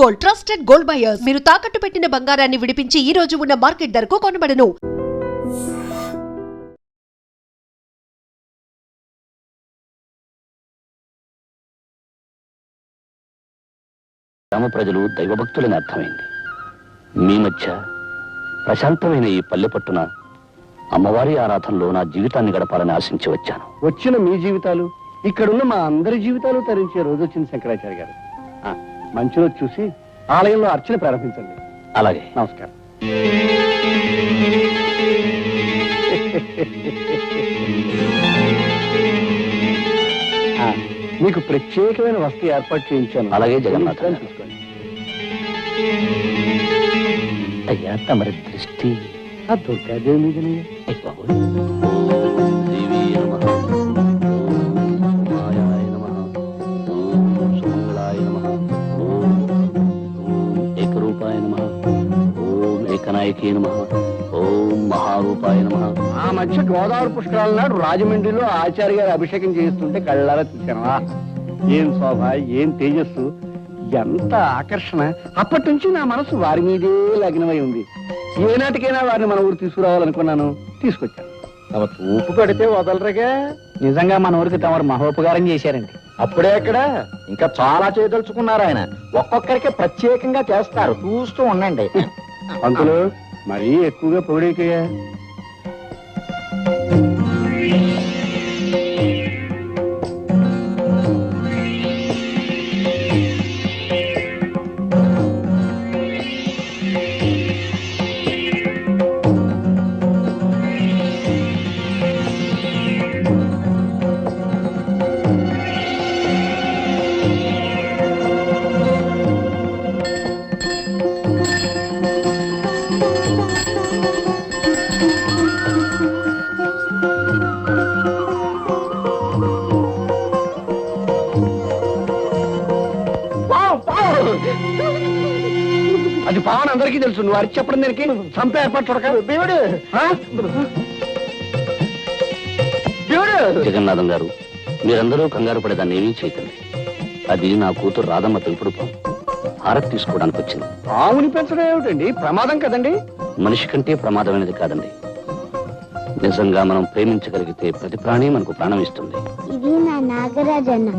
Gold, trusted gold buyers. మీరు తాకట్టు పెట్టిన బంగారాన్ని విడిపించి ఈ రోజు ఉన్న మార్కెట్ ధరకు కొనబడను. గ్రామ ప్రజలు దైవభక్తులని అర్థమైంది. మీ మధ్య ప్రశాంతమైన ఈ పల్లె పట్టున అమ్మవారి ఆరాధనలో నా జీవితాన్ని గడపాలని ఆశించి వచ్చాను. వచ్చిన మీ జీవితాలు, ఇక్కడున్న మా అందరి జీవితాలు తరించే రోజు వచ్చింది శంకరాచార్య గారు. మంచి రోజు చూసి ఆలయంలో అర్చన ప్రారంభించండి. అలాగే. నమస్కారం. మీకు ప్రత్యేకమైన వస్తు ఏర్పాటు చేయించాను. అలాగే జగన్నాథ్ చూసుకోండి. అయ్యా తమరి దృష్టి ఆ దుర్గాదేవి మీదనే. ఓం మహారూపాయ నమః. ఆ మధ్య గోదావరి పుష్కరాల నాడు రాజమండ్రిలో ఆచార్య గారు అభిషేకం చేయిస్తుంటే కళ్ళారా చూశాను. ఏం శోభ, ఏం తేజస్సు, ఎంత ఆకర్షణ. అప్పటి నుంచి నా మనసు వారి మీదే లగ్నమై ఉంది. ఏనాటికైనా వారిని మన ఊరు తీసుకురావాలనుకున్నాను, తీసుకొచ్చాను. తమ చూపు కడితే వదలరుగా. నిజంగా మన ఊరికి తమరు మహోపకారం చేశారండి. అప్పుడే అక్కడ ఇంకా చాలా చేయదలుచుకున్నారు ఆయన. ఒక్కొక్కరికి ప్రత్యేకంగా చేస్తారు, చూస్తూ ఉండండి. పంతులు మరీ ఎక్కువగా పొగిడేకయ్యా. అది పావన్ అందరికీ తెలుసు. నువ్వు అరిచి చెప్పడం దానికి చంపే ఏర్పాటు చూడక. దేవుడు జగన్నాథం గారు, మీరందరూ కంగారు పడేదాన్ని ఏమీ చేయకండి. అది నా కూతురు రాధమ్మ పెంపుడు పాము. హారతి తీసుకోవడానికి వచ్చింది. పావుని పెంచడం ఏమిటండి? ప్రమాదం కదండి. మనిషి కంటే ప్రమాదమైనది కాదండి. నిజంగా మనం ప్రేమించగలిగితే ప్రతి ప్రాణి మనకు ప్రాణం ఇస్తుంది. ఇది నా నాగరాజన్న.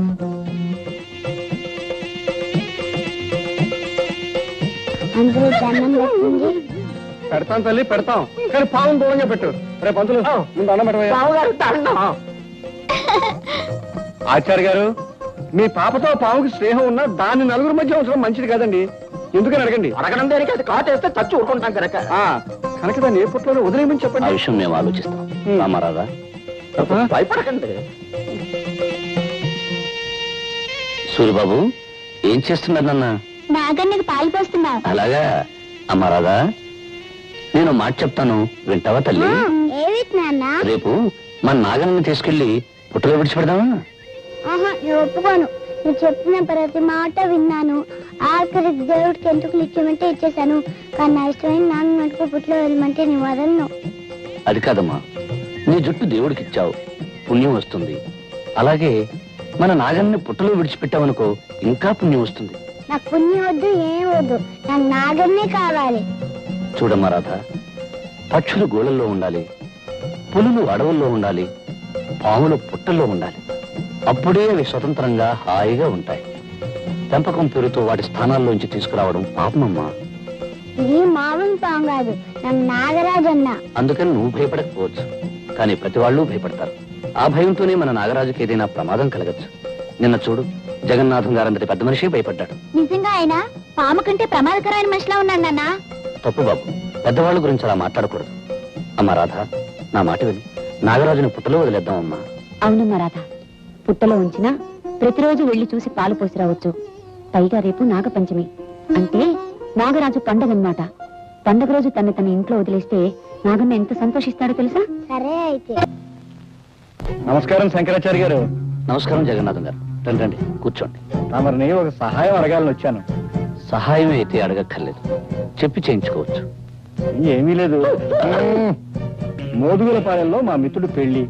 అందరూ దండం పెట్టండి. పెడతాం తల్లి, పెడతాం. కానీ పావును దూరంగా పెట్టు. రేపు పంతులు ముందు అన్నం పెట్టవయ్యా. ఆచార్య గారు, మీ పాపతో పావుకి స్నేహం ఉన్నా దాన్ని నలుగురు మధ్య ఉంచడం మంచిది కాదండి. ఎందుకని అడగండి. అడగడం దేనికి? అది కాటేస్తే చచ్చి ఊరుకుంటాం కనుక. కనుక దాన్ని ఏ పుట్లలో వదిలేయమని చెప్పండి. ఆ విషయం మేము ఆలోచిస్తాం. రామారాధా, భయపడకండి. సూర్యబాబు ఏం చేస్తున్నారు నాన్న? నాగన్నకి పాలు పోస్తున్నా. అలాగా. అమ్మా రాధా, నేను మాట చెప్తాను, వింటావా తల్లి? ఏమిటి నాన్న? రేపు మన నాగన్నని తీసుకెళ్లి పుట్టలో విడిచిపెడదామా? నేను ఒప్పుకోను. నువ్వు చెప్పిన ప్రతి మాట విన్నాను. ఆఖరికి దేవుడికి ఎందుకు ఇచ్చేమంటే ఇచ్చేసాను. కానీ నా ఇష్టమైన నాన్న మటుకు పుట్లో వెళ్ళమంటే నీ వదలను. అది కాదమ్మా, నీ జుట్టు దేవుడికి ఇచ్చావు, పుణ్యం వస్తుంది. అలాగే మన నాగన్ని పుట్టలో విడిచిపెట్టావనుకో, ఇంకా పుణ్యం వస్తుంది. నాకు పుణ్యం వద్దు, ఏం వద్దు. నాకు నాగన్నే కావాలి. చూడమ్మా రాధ, పక్షులు గోళల్లో ఉండాలి, పులులు అడవుల్లో ఉండాలి, పాములు పుట్టల్లో ఉండాలి. అప్పుడే అవి స్వతంత్రంగా హాయిగా ఉంటాయి. పెంపకం పేరుతో వాటి స్థానాల్లోంచి తీసుకురావడం పాపమమ్మా. ఇది మామూలు పాము కాదు, నాకు నాగరాజన్న. అందుకని నువ్వు భయపడకపోవచ్చు, కానీ ప్రతి వాళ్ళు భయపడతారు. ఆ భయంతోనే మన నాగరాజుకి ఏదైనా ప్రమాదం కలగచ్చు. నిన్న చూడు, జగన్నాథం గారంతటి పెద్ద మనిషి భయపడ్డాడు. నిజంగా ఆయన పాము కంటే ప్రమాదకరమైన మనిషిలా ఉన్నాడు నాన్న. తప్పు బాబు, పెద్దవాళ్ళ గురించి అలా మాట్లాడకూడదు. అమ్మా రాధ, నా మాట విని నాగరాజుని పుట్టలో వదిలేద్దామమ్మా. అవునమ్మా రాధ, పుట్టలో ఉంచినా ప్రతిరోజు వెళ్లి చూసి పాలు పోసి రావచ్చు. పైగా రేపు నాగపంచమి అంటే నాగరాజు పండగన్నమాట. పండగ రోజు తన ఇంట్లో వదిలేస్తే నాగన్న ఎంత సంతోషిస్తాడో తెలుసా? సరే అయితే. నమస్కారం శంకరాచార్య గారు. నమస్కారం జగన్నాథం గారు. రండి రండి, కూర్చోండి. తమరిని ఒక సహాయం అడగాలని వచ్చాను. సహాయం అయితే అడగక్కర్లేదు, చెప్పి చేయించుకోవచ్చు. ఏమీ లేదు. మోదుగులపాలెంలో మా మిత్రుడు పెళ్లి,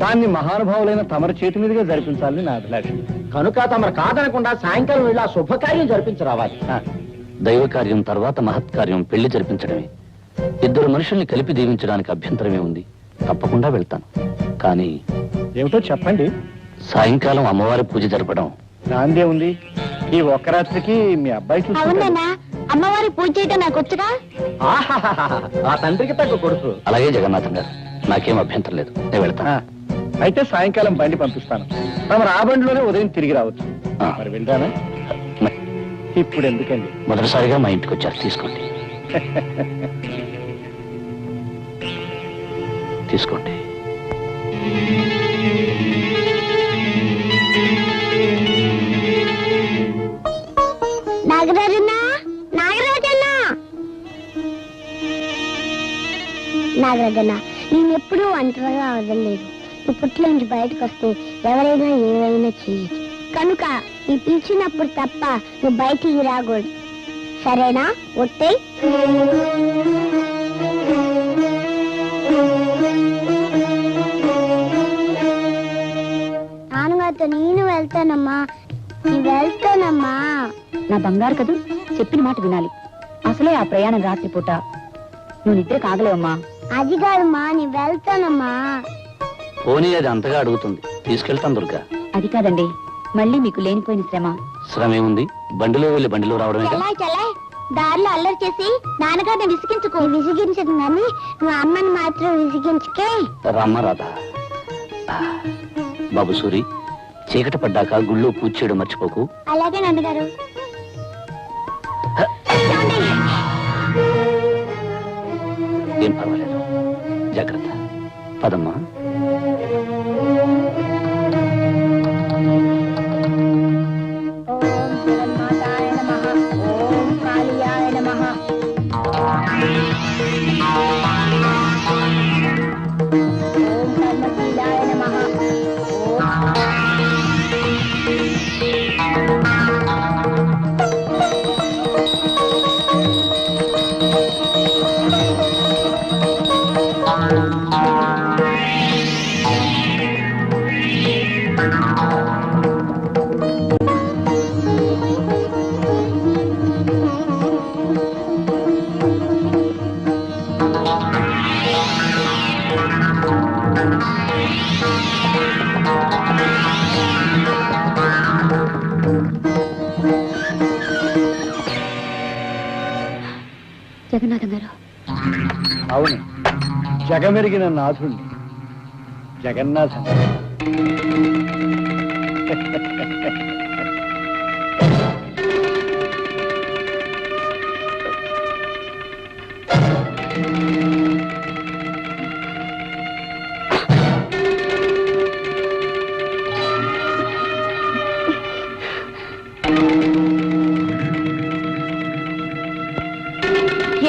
దాన్ని మహానుభావులైన తమరి చేతి మీదుగా జరిపించాలని నా అభిలాష. కనుక తమరు కాదనకుండా సాయంకాలం వెళ్ళి ఆ శుభకార్యం జరిపించరావాలి. దైవ కార్యం తర్వాత మహత్కార్యం పెళ్లి జరిపించడమే. ఇద్దరు మనుషుల్ని కలిపి దీవించడానికి అభ్యంతరమే ఉంది. తప్పకుండా వెళ్తాను. కానీ ఏమిటో చెప్పండి. సాయంకాలం అమ్మవారి పూజ జరపడం. నాందే ఉంది. ఈ ఒక్క రాత్రికి మీ అబ్బాయి అవునా? అమ్మవారి పూజ చేయటం నాకు వచ్చుగా. ఆ తండ్రికి తగ్గ కొడుకు. అలాగే జగన్నాథం గారు, నాకేం అభ్యంతరం లేదు. నేను వెళ్తాను. అయితే సాయంకాలం బండి పంపిస్తాను. తమరు ఆ బండిలోనే ఉదయం తిరిగి రావచ్చు. ఆ. మరి వెళ్తానా? ఇప్పుడు ఎందుకండి? మొదటిసారిగా మా ఇంటికి వచ్చారు, తీసుకోండి. తీసుకోండి. నాగరాజన్న, నాగరాజన్న, నాగరాజన్న, నేను ఎప్పుడూ ఒంటరిగా వదలలేదు. నువ్వు పుట్టిన నుంచి బయటకు వస్తే ఎవరైనా ఏమైనా చేయొచ్చు. కనుక నీ పిలిచినప్పుడు తప్ప నువ్వు బయటికి రాకూడదు. సరేనా? ఒట్టే. నాన్నగారితో నేను వెళ్తానమ్మా. నేను వెళ్తానమ్మా. నా బంగారు కదూ, చెప్పిన మాట వినాలి. అసలే ఆ ప్రయాణం రాత్రిపూట. నువ్వు నిద్ర కాగలేవమ్మా. అది కాదమ్మా, నేను వెళ్తానమ్మా. పోనీ అది అంతగా అడుగుతుంది, తీసుకెళ్తాను దుర్గా. అది కాదండి, మళ్ళీ మీకు లేనిపోయిన శ్రమ. శ్రమ ఏముంది? బండిలో వెళ్ళి బండిలో రావడమే. చలాయ్ చలాయ్, దారిలో అల్లరి చేసి నాన్నగారిని విసిగించుకో. విసిగించదు కానీ నువ్వు అమ్మని మాత్రం విసిగించుకే. రామ్మ రాధా. బాబు సూరి, చీకటి పడ్డాక గుళ్ళో పూజ చేయడం మర్చిపోకు. అలాగే నాన్నగారు. ఏం పర్వాలేదు, జాగ్రత్త. పదమ్మా. ఓం జగన్మాతాయ నమః. ఓం కాళియాయ నమః. ఓం కర్మశీలాయ నమః. జగన్నాథం గారు, అవును, జగమెరిగిన నాథుణ్ణి, జగన్నాథం.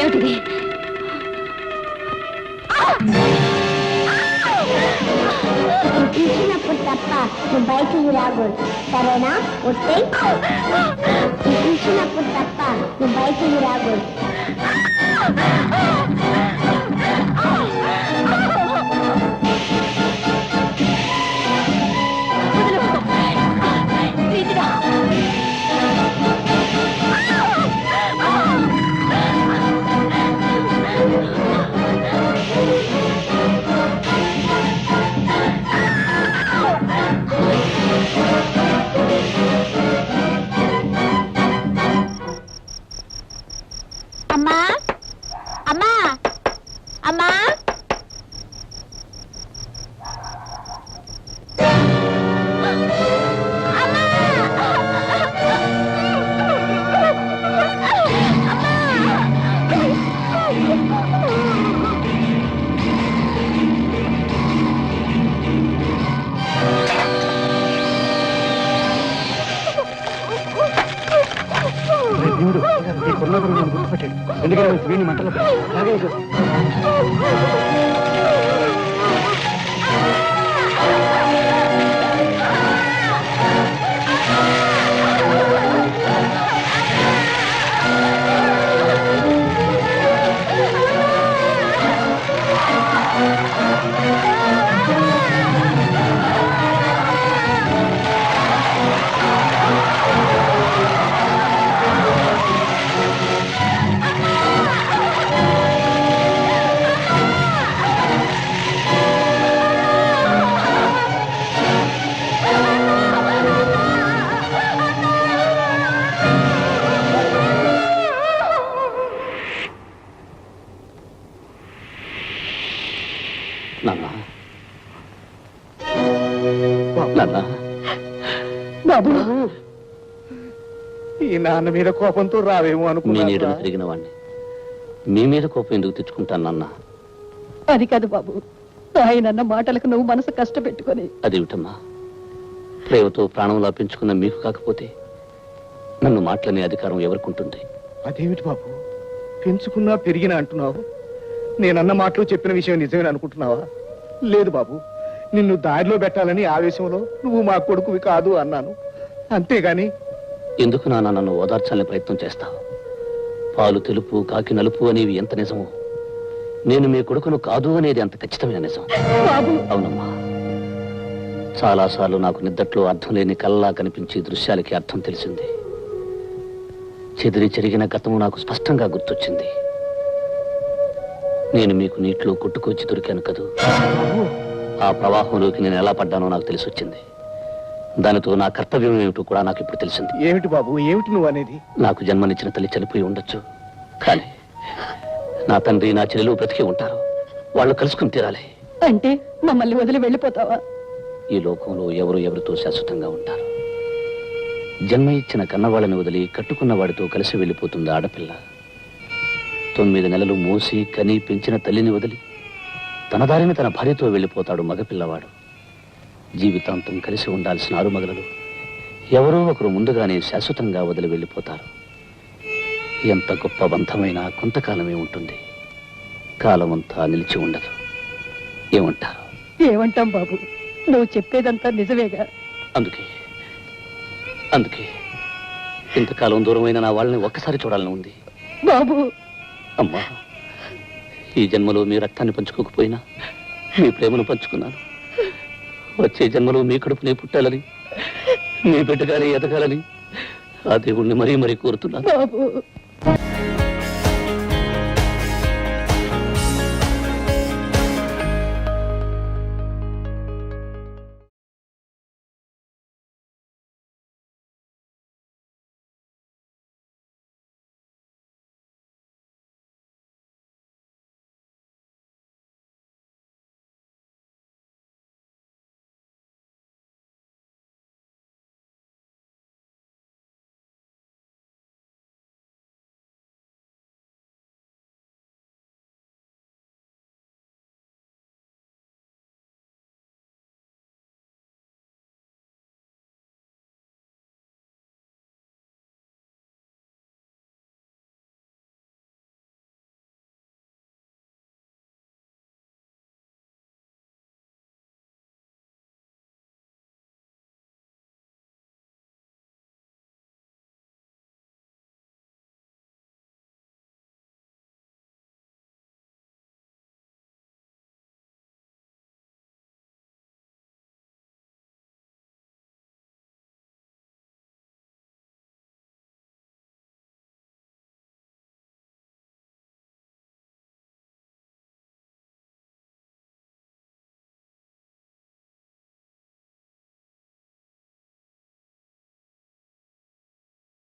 ఏమిటిది? పిలిచినప్పుడు తప్ప నువ్వు బయటికి రాకూడదు. సరేనా? ఒట్టే. పిలిచినప్పుడు తప్ప నువ్వు బయటికి రాకూడదు. అమ్మా, అమ్మా, అమ్మా. దేవుడు, ఈ కొన్నాదుడు నన్ను గుర్తుపట్టాడు. ఎందుకంటే వీడిని మంటలో అలాగే బాబు ఈ నాన్న మీద కోపంతో రావేమో మీ నీడను అనుకున్నా తిరిగిన వాడిని మీ మీద కోపం ఎందుకు తెచ్చుకుంటాను నాన్న? అది కాదు బాబు, ఆయనన్న మాటలకు నువ్వు మనసు కష్టపెట్టుకొని. అదేమిటమ్మా, ప్రేమతో ప్రాణంలా పెంచుకున్న మీకు కాకపోతే నన్ను మాటలనే అధికారం ఎవరికుంటుంది? అదేమిటి బాబు, పెంచుకున్నా పెరిగినా అంటున్నావు? నేనన్న మాటలు చెప్పిన విషయం నిజమేనా అనుకుంటున్నావా? లేదు బాబు, నిన్ను దారిలో పెట్టాలని ఆవేశంలో నువ్వు మా కొడుకువి కాదు అన్నాను, అంతేగాని. ఎందుకు నాన్న నన్ను ఓదార్చాలని ప్రయత్నం చేస్తావు? పాలు తెలుపు కాకి నలుపు అనేవి ఎంత నిజమో, నేను మీ కొడుకును కాదు అనేది అంత ఖచ్చితమైన నిజం. అవునమ్మా, చాలాసార్లు నాకు నిద్దట్లో అర్థం లేని కళ్ళలా కనిపించే దృశ్యాలకి అర్థం తెలిసింది. చెదిరి చెరిగిన గతము నాకు స్పష్టంగా గుర్తొచ్చింది. నేను మీకు నీటిలో కొట్టుకొచ్చి దొరికాను కదూ, ఆ ప్రవాహంలోకి నేను ఎలా పడ్డానో నాకు తెలిసి వచ్చింది. దానితో నా కర్తవ్యం ఏమిటో కూడా నాకు ఇప్పుడు తెలిసింది. ఏమిటి బాబు, ఏమిటి నువ్వు అనేది? నాకు జన్మనిచ్చిన తల్లి చనిపోయి ఉండొచ్చు, కానీ నా తండ్రి నా చెల్లెలు బ్రతికి ఉంటారు. వాళ్ళు కలుసుకుని తీరాలి. అంటే మమ్మల్ని వదిలి వెళ్ళిపోతావా? ఈ లోకంలో ఎవరు ఎవరితో శాశ్వతంగా ఉంటారు. జన్మ ఇచ్చిన కన్నవాళ్ళని వదిలి కట్టుకున్న వాడితో కలిసి వెళ్ళిపోతుంది ఆడపిల్ల. 9 నెలలు మోసి కని పెంచిన తల్లిని వదిలి తన దారిని తన భార్యతో వెళ్ళిపోతాడు మగపిల్లవాడు. జీవితాంతం కలిసి ఉండాల్సిన ఆరుమగలలు ఎవరో ఒకరు ముందుగానే శాశ్వతంగా వదిలి వెళ్ళిపోతారు. ఎంత గొప్ప బంధమైనా కొంతకాలమే ఉంటుంది, కాలమంతా నిలిచి ఉండదు. ఏమంటారు? ఏమంటాం బాబు, నువ్వు చెప్పేదంతా నిజమేగా. అందుకే ఇంతకాలం దూరమైన నా వాళ్ళని ఒక్కసారి చూడాలని ఉంది. బాబు, అమ్మా, ఈ జన్మలో మీ రక్తాన్ని పంచుకోకపోయినా మీ ప్రేమను పంచుకున్నాను. వచ్చే జన్మలో మీ కడుపునే పుట్టాలని, మీ బిడ్డగానే ఎదగాలని ఆ దేవుణ్ణి మరీ మరీ కోరుతున్నాను. బాబు.